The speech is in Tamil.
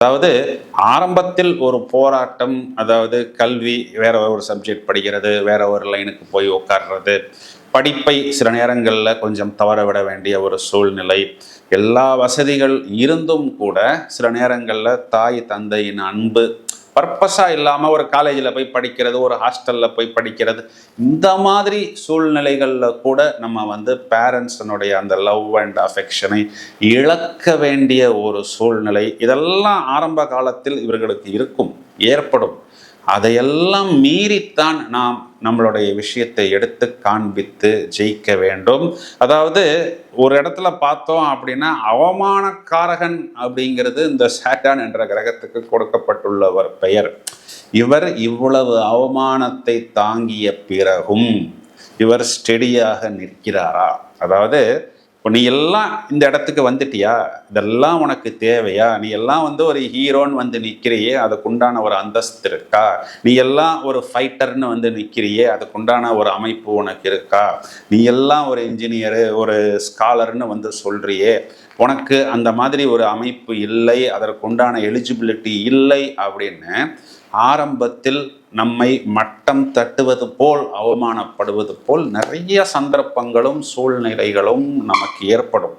அதாவது ஆரம்பத்தில் ஒரு போராட்டம், அதாவது கல்வி வேற ஒரு சப்ஜெக்ட் படிக்கிறது, வேற ஒரு லைனுக்கு போய் உட்கார்றது, படிப்பை சில நேரங்களில் கொஞ்சம் தவற விட வேண்டிய ஒரு சூழ்நிலை, எல்லா வசதிகள் இருந்தும் கூட சில நேரங்களில் தாய் தந்தையின் அன்பு பர்பஸாக இல்லாமல் ஒரு காலேஜில் போய் படிக்கிறது, ஒரு ஹாஸ்டலில் போய் படிக்கிறது, இந்த மாதிரி சூழ்நிலைகளில் கூட நம்ம பேரண்ட்ஸனுடைய அந்த லவ் அண்ட் அஃபெக்ஷனை இழக்க வேண்டிய ஒரு சூழ்நிலை, இதெல்லாம் ஆரம்ப காலத்தில் இவர்களுக்கு இருக்கும், ஏற்படும். அதையெல்லாம் மீறித்தான் நாம் நம்மளுடைய விஷயத்தை எடுத்து காண்பித்து ஜெயிக்க வேண்டும். அதாவது ஒரு இடத்துல பார்த்தோம் அப்படின்னா, அவமானக்காரகன் அப்படிங்கிறது இந்த சாட்டான் என்ற கிரகத்துக்கு கொடுக்கப்பட்டுள்ள ஒரு பெயர். இவர் இவ்வளவு அவமானத்தை தாங்கிய பிறகும் இவர் ஸ்டெடியாக நிற்கிறாரா? அதாவது இப்போ நீ எல்லாம் இந்த இடத்துக்கு வந்துட்டியா, இதெல்லாம் உனக்கு தேவையா, நீ எல்லாம் ஒரு ஹீரோன்னு நிற்கிறியே, அதுக்குண்டான ஒரு அந்தஸ்து இருக்கா, நீ எல்லாம் ஒரு ஃபைட்டர்னு நிற்கிறியே, அதுக்குண்டான ஒரு அமைப்பு உனக்கு இருக்கா, நீ எல்லாம் ஒரு இன்ஜினியரு ஒரு ஸ்காலர்னு சொல்றியே, உனக்கு அந்த மாதிரி ஒரு அமைப்பு இல்லை, அதற்குண்டான எலிஜிபிலிட்டி இல்லை அப்படின்னு ஆரம்பத்தில் நம்மை மட்டம் தட்டுவது போல், அவமானப்படுவது போல் நிறைய சந்தர்ப்பங்களும் சூழ்நிலைகளும் நமக்கு ஏற்படும்.